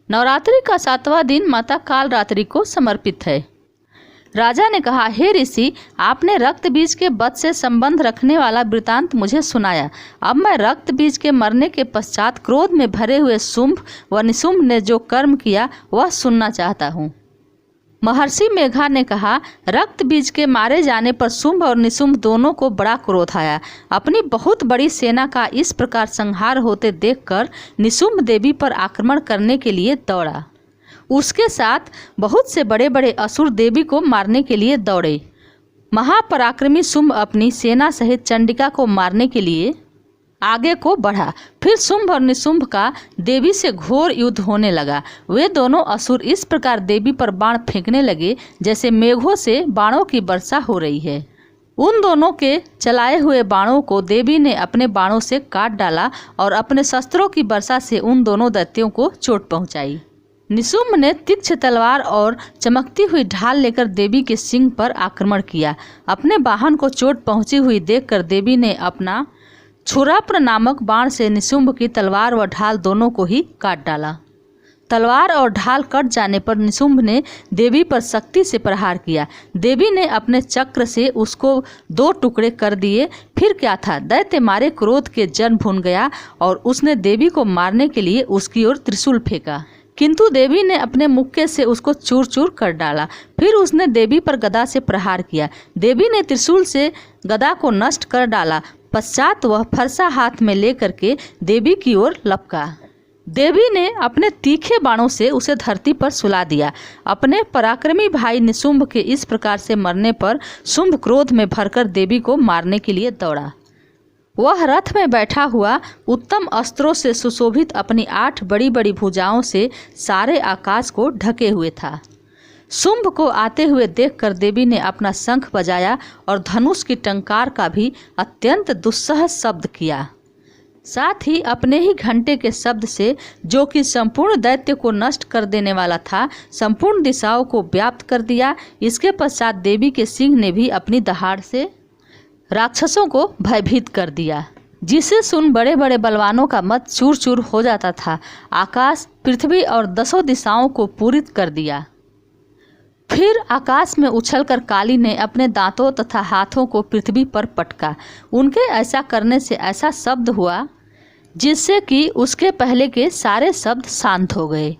नवरात्रि का 7वां दिन माता कालरात्रि को समर्पित है। राजा ने कहा, हे ऋषि, आपने रक्त बीज के वध से संबंध रखने वाला वृतांत मुझे सुनाया। अब मैं रक्त बीज के मरने के पश्चात क्रोध में भरे हुए शुंभ व निशुंभ ने जो कर्म किया वह सुनना चाहता हूँ। महर्षि मेघा ने कहा, रक्त बीज के मारे जाने पर शुंभ और निशुंभ दोनों को बड़ा क्रोध आया। अपनी बहुत बड़ी सेना का इस प्रकार संहार होते देखकर निशुंभ देवी पर आक्रमण करने के लिए दौड़ा। उसके साथ बहुत से बड़े बड़े असुर देवी को मारने के लिए दौड़े। महापराक्रमी शुंभ अपनी सेना सहित चंडिका को मारने के लिए आगे को बढ़ा। फिर शुंभ और निशुंभ का देवी से घोर युद्ध होने लगा। वे दोनों असुर इस प्रकार देवी पर बाण फेंकने लगे जैसे मेघों से बाणों की वर्षा हो रही है। उन दोनों के चलाए हुए बाणों को देवी ने अपने बाणों से काट डाला और अपने शस्त्रों की वर्षा से उन दोनों दैत्यों को चोट पहुंचाई। निशुंभ ने तीक्ष्ण तलवार और चमकती हुई ढाल लेकर देवी के सिंह पर आक्रमण किया। अपने वाहन को चोट पहुंची हुई देखकर देवी ने अपना छुराप्र नामक बाण से निशुंभ की तलवार व ढाल दोनों को ही काट डाला। तलवार और ढाल कट जाने पर निशुंभ ने देवी पर सख्ती से प्रहार किया। देवी ने अपने चक्र से उसको 2 टुकड़े कर दिए। फिर क्या था, दैत्य मारे क्रोध के जन भुन गया और उसने देवी को मारने के लिए उसकी ओर त्रिशूल फेंका, किंतु देवी ने अपने मुक्के से उसको चूर चूर कर डाला। फिर उसने देवी पर गदा से प्रहार किया। देवी ने त्रिशूल से गदा को नष्ट कर डाला। पश्चात वह फरसा हाथ में लेकर के देवी की ओर लपका। देवी ने अपने तीखे बाणों से उसे धरती पर सुला दिया। अपने पराक्रमी भाई निशुंभ के इस प्रकार से मरने पर शुंभ क्रोध में भरकर देवी को मारने के लिए दौड़ा। वह रथ में बैठा हुआ उत्तम अस्त्रों से सुशोभित अपनी 8 बड़ी बड़ी भुजाओं से सारे आकाश को ढके हुए था। शुंभ को आते हुए देखकर देवी ने अपना शंख बजाया और धनुष की टंकार का भी अत्यंत दुस्सह शब्द किया। साथ ही अपने ही घंटे के शब्द से, जो कि संपूर्ण दैत्य को नष्ट कर देने वाला था, संपूर्ण दिशाओं को व्याप्त कर दिया। इसके पश्चात देवी के सिंह ने भी अपनी दहाड़ से राक्षसों को भयभीत कर दिया, जिसे सुन बड़े बड़े बलवानों का मत चूर चूर हो जाता था। आकाश, पृथ्वी और 10 दिशाओं को पूरित कर दिया। फिर आकाश में उछलकर काली ने अपने दांतों तथा हाथों को पृथ्वी पर पटका। उनके ऐसा करने से ऐसा शब्द हुआ जिससे कि उसके पहले के सारे शब्द शांत हो गए।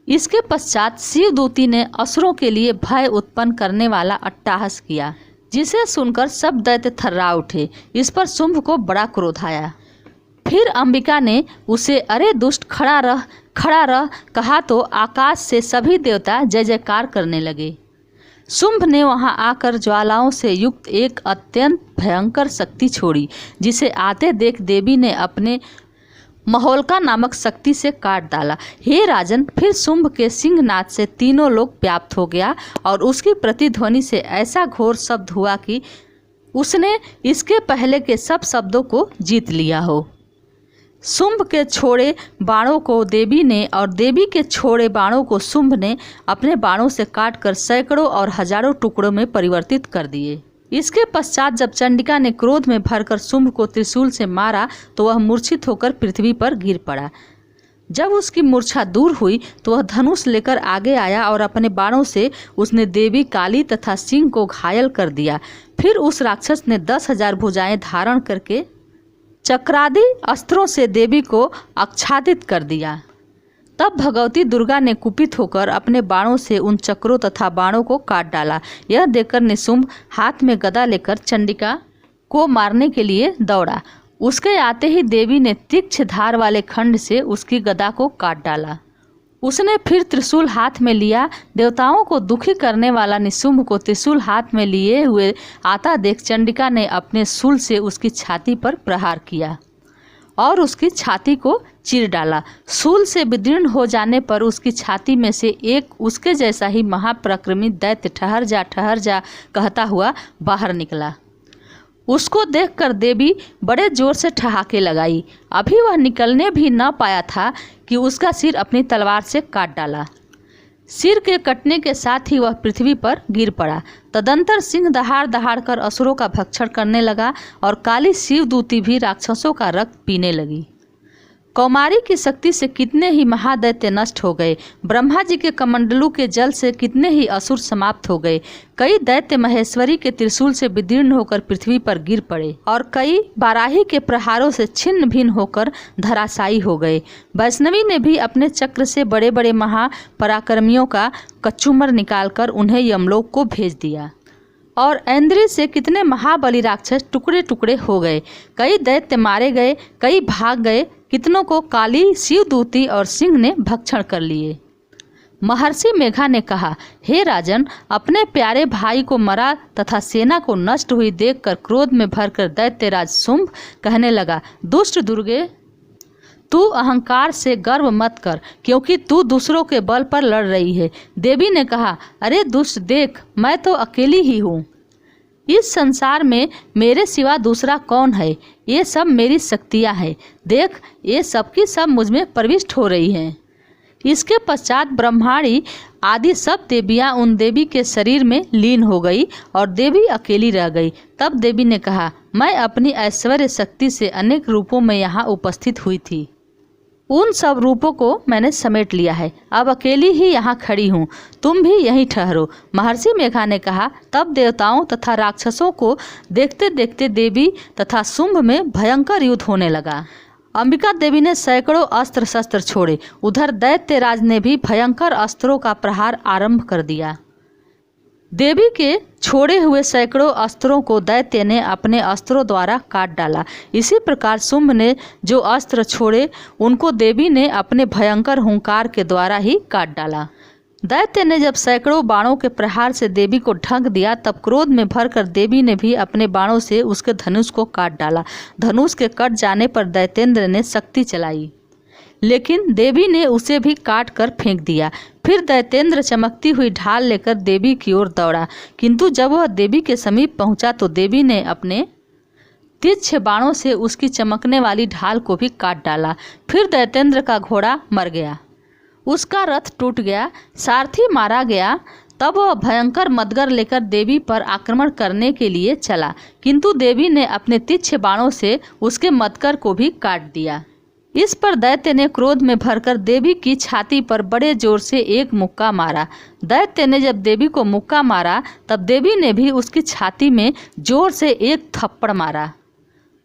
इसके पश्चात शिवदूती ने असुरों के लिए भय उत्पन्न करने वाला अट्टहास किया, जिसे सुनकर सब दैत्य थर्रा उठे। इस पर शुंभ को बड़ा क्रोध आया। फिर अंबिका ने उसे, अरे दुष्ट, खड़ा रह, खड़ा रह कहा तो आकाश से सभी देवता जय जयकार करने लगे। शुंभ ने वहां आकर ज्वालाओं से युक्त एक अत्यंत भयंकर शक्ति छोड़ी, जिसे आते देख देवी ने अपने महोल्का नामक शक्ति से काट डाला। हे राजन, फिर शुंभ के सिंहनाद से तीनों लोक व्याप्त हो गया और उसकी प्रतिध्वनि से ऐसा घोर शब्द हुआ कि उसने इसके पहले के सब शब्दों को जीत लिया हो। शुंभ के छोड़े बाणों को देवी ने और देवी के छोड़े बाणों को शुंभ ने अपने बाणों से काटकर सैकड़ों और हजारों टुकड़ों में परिवर्तित कर दिए। इसके पश्चात जब चंडिका ने क्रोध में भरकर शुंभ को त्रिशूल से मारा तो वह मूर्छित होकर पृथ्वी पर गिर पड़ा। जब उसकी मूर्छा दूर हुई तो वह धनुष लेकर आगे आया और अपने बाणों से उसने देवी काली तथा सिंह को घायल कर दिया। फिर उस राक्षस ने 10,000 भुजाएं धारण करके चक्रादि अस्त्रों से देवी को आच्छादित कर दिया। तब भगवती दुर्गा ने कुपित होकर अपने बाणों से उन चक्रों तथा बाणों को काट डाला। यह देखकर निशुंभ हाथ में गदा लेकर चंडिका को मारने के लिए दौड़ा। उसके आते ही देवी ने तीक्ष्ण धार वाले खंड से उसकी गदा को काट डाला। उसने फिर त्रिशूल हाथ में लिया। देवताओं को दुखी करने वाला निशुंभ को त्रिशूल हाथ में लिए हुए आता देख चंडिका ने अपने शूल से उसकी छाती पर प्रहार किया और उसकी छाती को चीर डाला। शूल से विदीर्ण हो जाने पर उसकी छाती में से एक उसके जैसा ही महापराक्रमी दैत्य ठहर जा कहता हुआ बाहर निकला। उसको देखकर देवी बड़े जोर से ठहाके लगाई। अभी वह निकलने भी न पाया था कि उसका सिर अपनी तलवार से काट डाला। सिर के कटने के साथ ही वह पृथ्वी पर गिर पड़ा। तदंतर सिंह दहाड़ दहाड़ कर असुरों का भक्षण करने लगा और काली शिवदूती भी राक्षसों का रक्त पीने लगी। कौमारी की शक्ति से कितने ही महादैत्य नष्ट हो गए। ब्रह्मा जी के कमंडलू के जल से कितने ही असुर समाप्त हो गए। कई दैत्य महेश्वरी के त्रिशूल से विदीर्ण होकर पृथ्वी पर गिर पड़े और कई बाराही के प्रहारों से छिन्न भिन्न होकर धराशायी हो गए। वैष्णवी ने भी अपने चक्र से बड़े बड़े महापराक्रमियों का कचूमर निकालकर उन्हें यमलोक को भेज दिया और ऐन्द्री से कितने महाबली राक्षस टुकड़े टुकड़े हो गए। कई दैत्य मारे गए, कई भाग गए, कितनों को काली, शिवदूती और सिंह ने भक्षण कर लिए। महर्षि मेघा ने कहा, हे राजन, अपने प्यारे भाई को मरा तथा सेना को नष्ट हुई देखकर क्रोध में भरकर दैत्यराज शुंभ कहने लगा, दुष्ट दुर्गे, तू अहंकार से गर्व मत कर, क्योंकि तू दूसरों के बल पर लड़ रही है। देवी ने कहा, अरे दुष्ट, देख, मैं तो अकेली ही हूँ। इस संसार में मेरे सिवा दूसरा कौन है? ये सब मेरी शक्तियाँ हैं। देख, ये सब की सब मुझ में प्रविष्ट हो रही हैं। इसके पश्चात ब्रह्माणी आदि सब देवियाँ उन देवी के शरीर में लीन हो गई और देवी अकेली रह गई। तब देवी ने कहा, मैं अपनी ऐश्वर्य शक्ति से अनेक रूपों में यहाँ उपस्थित हुई थी। उन सब रूपों को मैंने समेट लिया है। अब अकेली ही यहाँ खड़ी हूँ, तुम भी यहीं ठहरो। महर्षि मेघा ने कहा। तब देवताओं तथा राक्षसों को देखते देखते देवी तथा शुंभ में भयंकर युद्ध होने लगा। अंबिका देवी ने सैकड़ों अस्त्र शस्त्र छोड़े। उधर दैत्यराज ने भी भयंकर अस्त्रों का प्रहार आरंभ कर दिया। देवी के छोड़े हुए सैकड़ों अस्त्रों को दैत्य ने अपने अस्त्रों द्वारा काट डाला। इसी प्रकार शुंभ ने जो अस्त्र छोड़े उनको देवी ने अपने भयंकर हुंकार के द्वारा ही काट डाला। दैत्य ने जब सैकड़ों बाणों के प्रहार से देवी को ढक दिया, तब क्रोध में भरकर देवी ने भी अपने बाणों से उसके धनुष को काट डाला। धनुष के कट जाने पर दैत्येंद्र ने शक्ति चलाई, लेकिन देवी ने उसे भी काट कर फेंक दिया। फिर दैत्येंद्र चमकती हुई ढाल लेकर देवी की ओर दौड़ा, किंतु जब वह देवी के समीप पहुंचा तो देवी ने अपने तिरछे बाणों से उसकी चमकने वाली ढाल को भी काट डाला। फिर दैत्येंद्र का घोड़ा मर गया, उसका रथ टूट गया, सारथी मारा गया। तब वह भयंकर मदगर लेकर देवी पर आक्रमण करने के लिए चला, किंतु देवी ने अपने तिरछे बाणों से उसके मदगर को भी काट दिया। इस पर दैत्य ने क्रोध में भरकर देवी की छाती पर बड़े जोर से एक मुक्का मारा। दैत्य ने जब देवी को मुक्का मारा, तब देवी ने भी उसकी छाती में जोर से एक थप्पड़ मारा।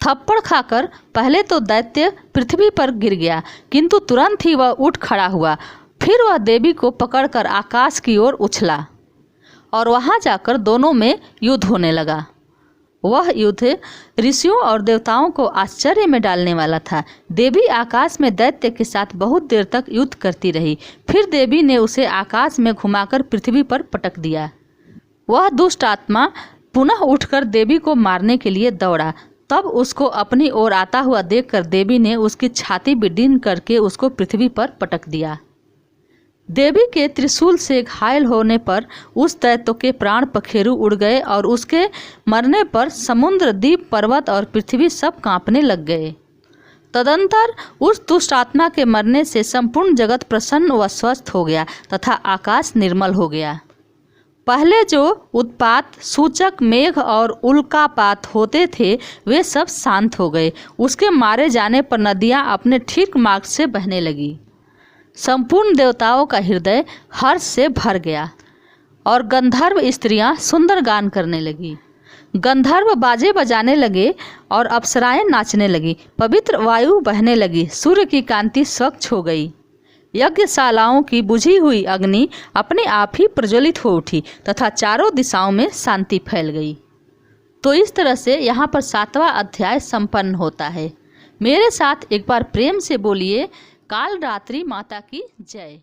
थप्पड़ खाकर पहले तो दैत्य पृथ्वी पर गिर गया, किंतु तुरंत ही वह उठ खड़ा हुआ। फिर वह देवी को पकड़कर आकाश की ओर उछला और वहां जाकर दोनों में युद्ध होने लगा। वह युद्ध ऋषियों और देवताओं को आश्चर्य में डालने वाला था। देवी आकाश में दैत्य के साथ बहुत देर तक युद्ध करती रही। फिर देवी ने उसे आकाश में घुमाकर पृथ्वी पर पटक दिया। वह दुष्ट आत्मा पुनः उठकर देवी को मारने के लिए दौड़ा। तब उसको अपनी ओर आता हुआ देखकर देवी ने उसकी छाती विदीर्ण करके उसको पृथ्वी पर पटक दिया। देवी के त्रिशूल से घायल होने पर उस दैत्य के प्राण पखेरु उड़ गए और उसके मरने पर समुद्र, द्वीप, पर्वत और पृथ्वी सब कांपने लग गए। तदंतर उस दुष्ट आत्मा के मरने से संपूर्ण जगत प्रसन्न व स्वस्थ हो गया तथा आकाश निर्मल हो गया। पहले जो उत्पात सूचक मेघ और उल्कापात होते थे वे सब शांत हो गए। उसके मारे जाने पर नदियाँ अपने ठीक मार्ग से बहने लगी। संपूर्ण देवताओं का हृदय हर्ष से भर गया और गंधर्व स्त्रियां सुंदर गान करने लगी। गंधर्व बाजे बजाने लगे और अप्सराएं नाचने लगी। पवित्र वायु बहने लगी। सूर्य की कांति स्वच्छ हो गई। यज्ञशालाओं की बुझी हुई अग्नि अपने आप ही प्रज्वलित हो उठी तथा चारों दिशाओं में शांति फैल गई। तो इस तरह से यहाँ पर 7वां अध्याय संपन्न होता है। मेरे साथ एक बार प्रेम से बोलिए, काल रात्रि माता की जय।